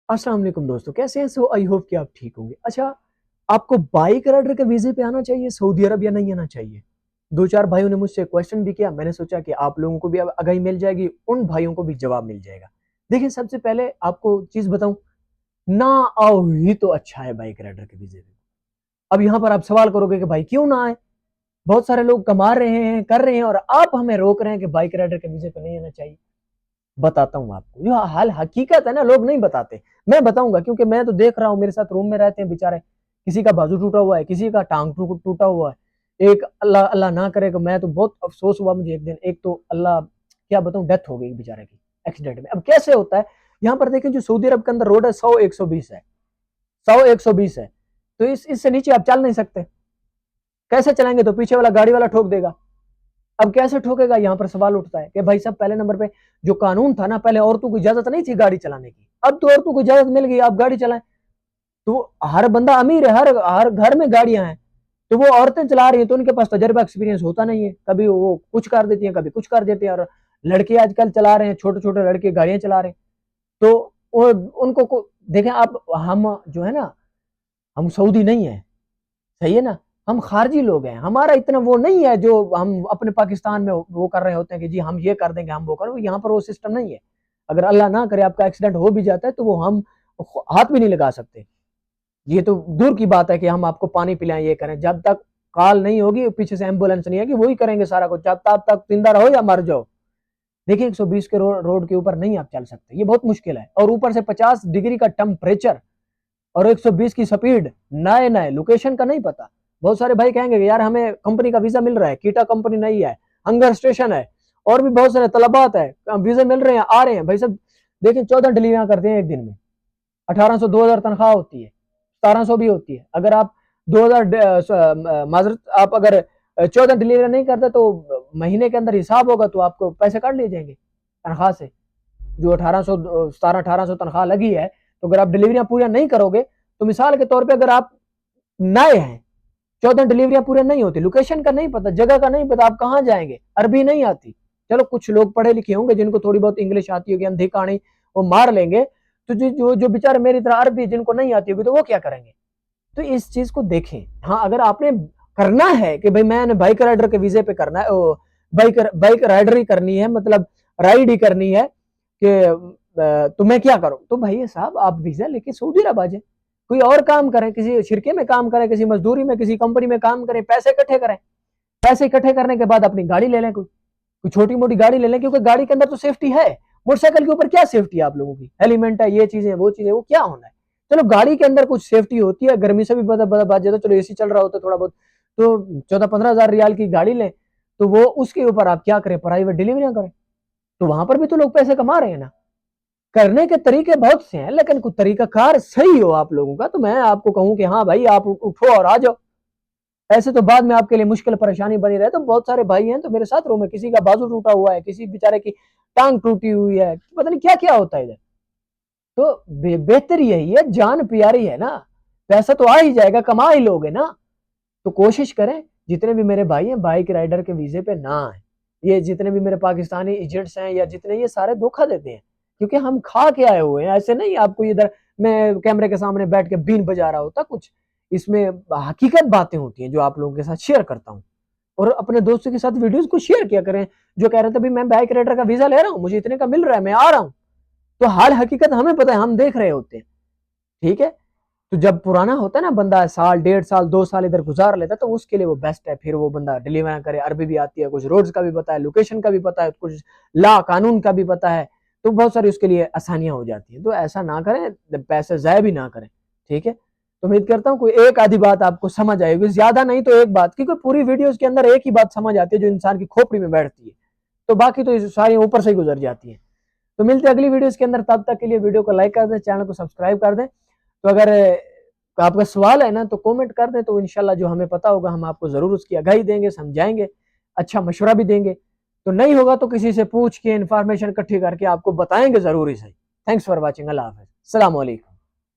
अस्सलाम वालेकुम दोस्तों, कैसे हैं? सो आई होप कि आप ठीक होंगे। अच्छा, आपको बाइक राइडर के वीजे पे आना चाहिए सऊदी अरब या नहीं आना चाहिए? दो चार भाइयों ने मुझसे क्वेश्चन भी किया, मैंने सोचा कि आप लोगों को भी अब आगाही मिल जाएगी, उन भाइयों को भी जवाब मिल जाएगा। देखिए, सबसे पहले आपको चीज बताऊं, ना आओ ही तो अच्छा है बाइक राइडर के वीजे पे। अब यहाँ पर आप सवाल करोगे कि भाई क्यों ना आए, बहुत सारे लोग कमा रहे हैं, कर रहे हैं, और आप हमें रोक रहे हैं कि बाइक राइडर के वीजे पे नहीं आना चाहिए। बताता हूँ आपको, जो हाल हकीकत है ना, लोग नहीं बताते। मैं बताऊंगा क्योंकि मैं तो देख रहा हूँ, मेरे साथ रूम में रहते हैं बेचारे, किसी का बाजू टूटा हुआ है, किसी का टांग टूटा हुआ है। एक अल्लाह अल्लाह ना करे, मैं तो बहुत अफसोस हुआ मुझे एक दिन, एक तो अल्लाह क्या बताऊं, डेथ हो गई बेचारे की एक्सीडेंट में। अब कैसे होता है, यहाँ पर देखें जो सऊदी अरब के अंदर रोड है 100-120 है, 100-120 है, तो इससे नीचे आप चल नहीं सकते। कैसे चलेंगे? तो पीछे वाला गाड़ी वाला ठोक देगा। अब कैसे ठोकेगा, यहाँ पर सवाल उठता है कि भाई साहब, पहले नंबर पे जो कानून था ना, पहले औरतों को इजाजत नहीं थी गाड़ी चलाने की, अब तो औरतों को इजाजत मिल गई, आप गाड़ी चलाएं। तो हर बंदा अमीर है, हर हर घर में गाड़ियां हैं, तो वो औरतें चला रही हैं, तो उनके पास तजर्बा एक्सपीरियंस होता नहीं है, कभी वो कुछ कर देती हैं, कभी कुछ कर देते हैं। और लड़के आजकल चला रहे हैं, छोटे छोटे लड़के गाड़ियां चला रहे हैं, तो उनको देखें आप, हम जो है ना, हम सऊदी नहीं है, सही है ना, हम खारजी लोग हैं, हमारा इतना वो नहीं है जो हम अपने पाकिस्तान में वो कर रहे होते हैं कि जी हम ये कर देंगे, हम वो करें। यहाँ पर वो सिस्टम नहीं है। अगर अल्लाह ना करे आपका एक्सीडेंट हो भी जाता है तो वो हम हाथ भी नहीं लगा सकते। ये तो दूर की बात है कि हम आपको पानी पिलाएं, ये करें, जब तक कॉल नहीं होगी, पीछे से एम्बुलेंस नहीं है कि वही करेंगे सारा कुछ, जब तब तक जिंदा रहो या मर जाओ। देखिए 120 के रोड के ऊपर नहीं आप चल सकते, ये बहुत मुश्किल है, और ऊपर से 50 डिग्री का टेम्परेचर और 120 की स्पीड, नए नए लोकेशन का नहीं पता। बहुत सारे भाई कहेंगे यार हमें कंपनी का वीजा मिल रहा है, कीटा कंपनी नहीं है, हंगर स्टेशन है, और भी बहुत सारे तलबात है, वीजा मिल रहे हैं, आ रहे हैं भाई सब। देखिए 14 डिलीवरियां करते हैं एक दिन में, 1800 2000 तनख्वाह होती है, 1700 भी होती है। अगर आप 2000 माजरत, आप अगर 14 डिलीवरी नहीं करते तो महीने के अंदर हिसाब होगा तो आपको पैसे काट लिए जाएंगे तनख्वाह से। जो 1800 1700-1800 तनख्वाह लगी है, तो अगर आप डिलीवरियां पूरी नहीं करोगे, तो मिसाल के तौर पे अगर आप नए हैं, 14 डिलीवरियां पूरे नहीं होती, लोकेशन का नहीं पता, जगह का नहीं पता, आप कहां जाएंगे, अरबी नहीं आती। चलो कुछ लोग पढ़े लिखे होंगे जिनको थोड़ी बहुत इंग्लिश आती होगी, अंधी कहानी वो मार लेंगे। तो जो जो बेचारे मेरी तरह अरबी जिनको नहीं आती होगी, तो वो क्या करेंगे? तो इस चीज को देखें। हाँ, अगर आपने करना है कि भाई मैंने बाइक राइडर के वीजे पे करना है, बाइक राइडर ही करनी है, मतलब राइड ही करनी है, कि तो मैं क्या करूं? तो भाई साहब आप वीजा लेके सऊदी अरब आ जाए, कोई और काम करें, किसी शिरके में काम करें, किसी मजदूरी में, किसी कंपनी में काम करें, पैसे इकट्ठे करें। पैसे इकट्ठे करने के बाद अपनी गाड़ी ले लें, कोई छोटी मोटी गाड़ी ले लें, क्योंकि गाड़ी के अंदर तो सेफ्टी है। मोटरसाइकिल के ऊपर क्या सेफ्टी है आप लोगों की? एलिमेंट है, ये चीजें, वो चीजें, वो क्या होना है? चलो गाड़ी के अंदर कुछ सेफ्टी होती है, गर्मी से भी बात ज्यादा, चलो एसी चल रहा होता है थोड़ा बहुत, तो 14-15 हजार रियाल की गाड़ी लें, तो वो उसके ऊपर आप क्या करें, प्राइवेट डिलीवरियां करें। तो वहां पर भी तो लोग पैसे कमा रहे हैं ना। करने के तरीके बहुत से हैं, लेकिन कुछ तरीकाकार सही हो आप लोगों का, तो मैं आपको कहूं कि हाँ भाई आप उठो और आ जाओ। ऐसे तो बाद में आपके लिए मुश्किल परेशानी बनी रहे। तो बहुत सारे भाई हैं तो मेरे साथ रूम में, किसी का बाजू टूटा हुआ है, किसी बेचारे की टांग टूटी हुई है, पता नहीं क्या क्या होता है इधर। तो बेहतर यही है, जान प्यारी है ना, पैसा तो आ ही जाएगा, कमा ही लोगे ना। तो कोशिश करें, जितने भी मेरे भाई हैं बाइक राइडर के वीजे पे ना आए। ये जितने भी मेरे पाकिस्तानी एजेंट्स हैं या जितने, ये सारे धोखा देते हैं, क्योंकि हम खा के आए हुए हैं। ऐसे नहीं आपको इधर मैं कैमरे के सामने बैठ के बीन बजा रहा होता कुछ, इसमें हकीकत बातें होती हैं जो आप लोगों के साथ शेयर करता हूँ। और अपने दोस्तों के साथ वीडियोस को शेयर किया करें, जो कह रहे थे भाई मैं बाइक राइडर का वीजा ले रहा हूँ, मुझे इतने का मिल रहा है, मैं आ रहा हूँ। तो हाल हकीकत हमें पता है, हम देख रहे होते हैं, ठीक है। तो जब पुराना होता है ना बंदा, साल 1.5 साल 2 साल इधर गुजार लेता है, तो उसके लिए वो बेस्ट है। फिर वो बंदा डिलीवर करे, अरबी भी आती है, कुछ रोड्स का भी पता है, लोकेशन का भी पता है, कुछ ला कानून का भी पता है, तो बहुत सारी उसके लिए आसानियां हो जाती हैं। तो ऐसा ना करें, पैसे जाया भी ना करें, ठीक है। तो उम्मीद करता हूँ कोई एक आधी बात आपको समझ आएगी, ज्यादा नहीं तो एक बात, क्योंकि पूरी वीडियो के अंदर एक ही बात समझ आती है जो इंसान की खोपड़ी में बैठती है, तो बाकी तो सारी ऊपर से ही गुजर जाती है। तो मिलते हैं अगली वीडियोस के अंदर, तब तक के लिए वीडियो को लाइक कर दें, चैनल को सब्सक्राइब कर दें। तो अगर आपका सवाल है ना तो कमेंट कर दें, तो इंशाल्लाह जो हमें पता होगा हम आपको जरूर उसकी आगाही देंगे, समझाएंगे, अच्छा मशवरा भी देंगे। तो नहीं होगा तो किसी से पूछ के इंफॉर्मेशन इकट्ठी करके आपको बताएंगे जरूर ही सही। थैंक्स फॉर वॉचिंग, अल्लाह हाफिज़, अस्सलाम वालेकुम।